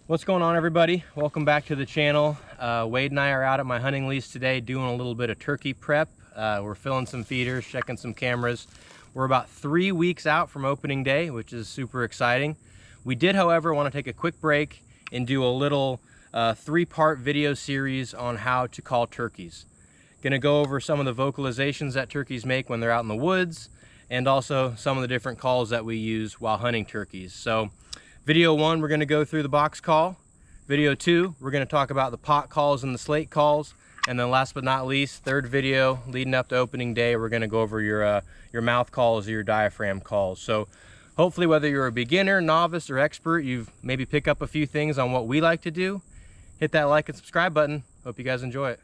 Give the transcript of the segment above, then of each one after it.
What's going on, everybody? Welcome back to the channel. Wade and I are out at my hunting lease today doing a little bit of turkey prep. We're filling some feeders, checking some cameras. We're about 3 weeks out from opening day, which is super exciting. We did, however, want to take a quick break and do a little 3-part video series on how to call turkeys. Gonna go over some of the vocalizations that turkeys make when they're out in the woods, and also some of the different calls that we use while hunting turkeys. So video 1, we're gonna go through the box call. Video 2, we're gonna talk about the pot calls and the slate calls. And then last but not least, third video leading up to opening day, we're gonna go over your mouth calls or your diaphragm calls. So hopefully, whether you're a beginner, novice, or expert, you've maybe pick up a few things on what we like to do. Hit that like and subscribe button. Hope you guys enjoy it.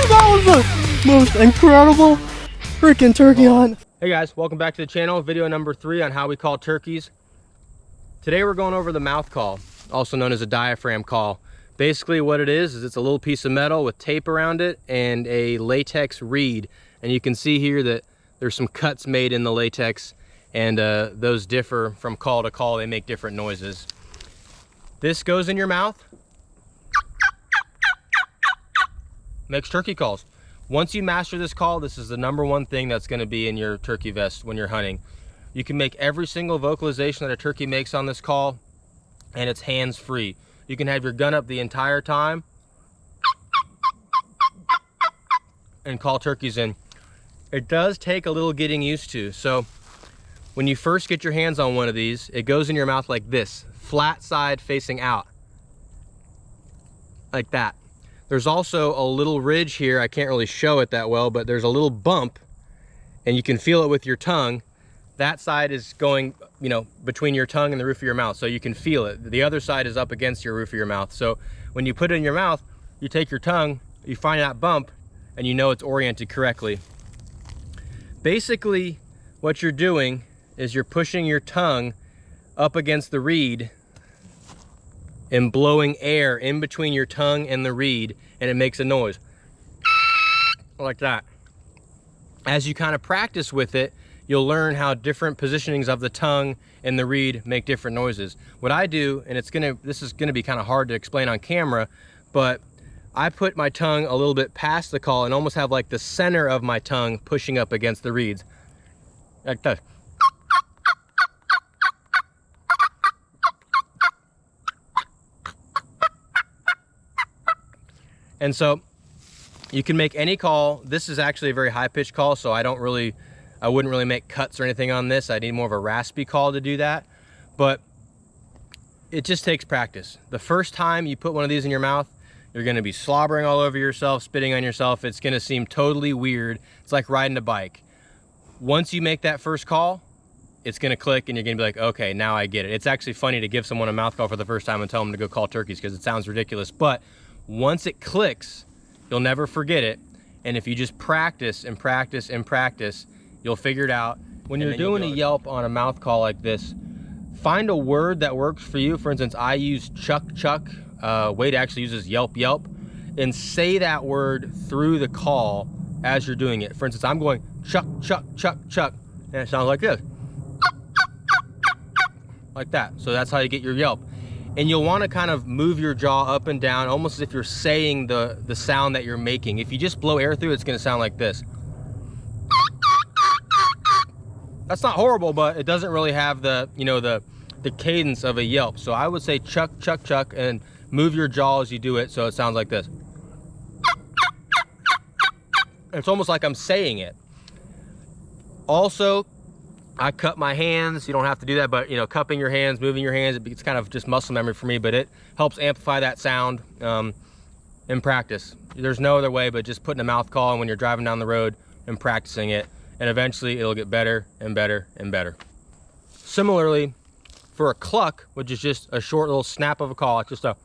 That was the most incredible freaking turkey hunt. Hey guys, welcome back to the channel. Video number 3 on how we call turkeys. Today we're going over the mouth call, also known as a diaphragm call. Basically what it is it's a little piece of metal with tape around it and a latex reed. And you can see here that there's some cuts made in the latex, and those differ from call to call. They make different noises. This goes in your mouth, makes turkey calls. Once you master this call, this is the #1 thing that's going to be in your turkey vest when you're hunting. You can make every single vocalization that a turkey makes on this call, and it's hands-free. You can have your gun up the entire time and call turkeys in. It does take a little getting used to. So when you first get your hands on one of these, it goes in your mouth like this, flat side facing out, like that. There's also a little ridge here. I can't really show it that well, but there's a little bump, and you can feel it with your tongue. That side is going, between your tongue and the roof of your mouth, so you can feel it. The other side is up against your roof of your mouth. So when you put it in your mouth, you take your tongue, you find that bump, and you know it's oriented correctly. Basically, what you're doing is you're pushing your tongue up against the reed and blowing air in between your tongue and the reed, and it makes a noise like that. As you kind of practice with it, you'll learn how different positionings of the tongue and the reed make different noises. What I do, and this is gonna be kind of hard to explain on camera, but I put my tongue a little bit past the call and almost have like the center of my tongue pushing up against the reeds, like that. And so you can make any call. This is actually a very high-pitched call, so I wouldn't really make cuts or anything on this. I need more of a raspy call to do that, but it just takes practice. The first time you put one of these in your mouth, you're gonna be slobbering all over yourself, spitting on yourself. It's gonna seem totally weird. It's like riding a bike. Once you make that first call, it's gonna click and you're gonna be like, okay, now I get it. It's actually funny to give someone a mouth call for the first time and tell them to go call turkeys because it sounds ridiculous, but once it clicks, you'll never forget it. And if you just practice and practice and practice, you'll figure it out. When you're doing a yelp on a mouth call like this, find a word that works for you. For instance, I use chuck chuck. Wade actually uses yelp yelp, and say that word through the call as you're doing it. For instance, I'm going chuck chuck chuck chuck, and it sounds like this, like that. So that's how you get your yelp. And you'll want to kind of move your jaw up and down, almost as if you're saying the sound that you're making. If you just blow air through, it's going to sound like this. That's not horrible, but it doesn't really have the cadence of a yelp. So I would say chuck, chuck, chuck, and move your jaw as you do it so it sounds like this. It's almost like I'm saying it. Also, I cup my hands. You don't have to do that, but cupping your hands, moving your hands, it's kind of just muscle memory for me, but it helps amplify that sound in practice. There's no other way but just putting a mouth call, and when you're driving down the road, and practicing it, and eventually it'll get better and better and better. Similarly, for a cluck, which is just a short little snap of a call, it's just a,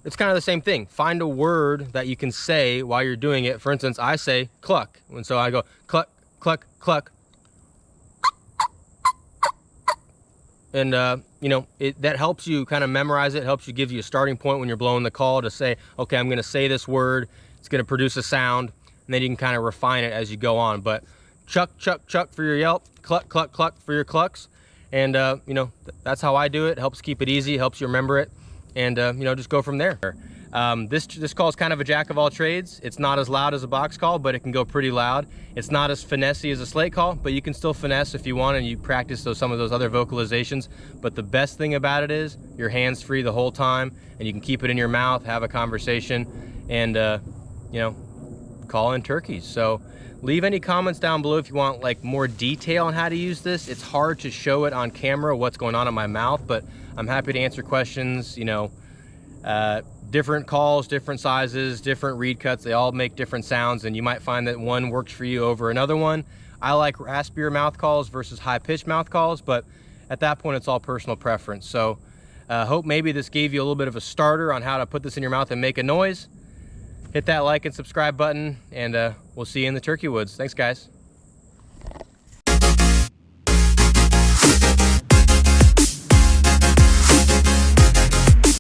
it's kind of the same thing. Find a word that you can say while you're doing it. For instance, I say cluck, and so I go cluck, cluck, cluck. And you know, that helps you kind of memorize it, helps you give you a starting point when you're blowing the call to say, okay, I'm gonna say this word, it's gonna produce a sound, and then you can kind of refine it as you go on. But chuck, chuck, chuck for your yelp, cluck, cluck, cluck for your clucks. And you know, that's how I do it. It helps keep it easy, helps you remember it, and you know, just go from there. This call is kind of a jack of all trades. It's not as loud as a box call, but it can go pretty loud. It's not as finessey as a slate call, but you can still finesse if you want, and you practice some of those other vocalizations. But the best thing about it is your hands free the whole time, and you can keep it in your mouth, have a conversation, and you know, call in turkeys. So leave any comments down below if you want like more detail on how to use this. It's hard to show it on camera what's going on in my mouth, but I'm happy to answer questions. You know, different calls, different sizes, different reed cuts, they all make different sounds, and you might find that one works for you over another one. I like raspier mouth calls versus high-pitched mouth calls, but at that point it's all personal preference. So hope maybe this gave you a little bit of a starter on how to put this in your mouth and make a noise. Hit that like and subscribe button, and we'll see you in the turkey woods. Thanks, guys.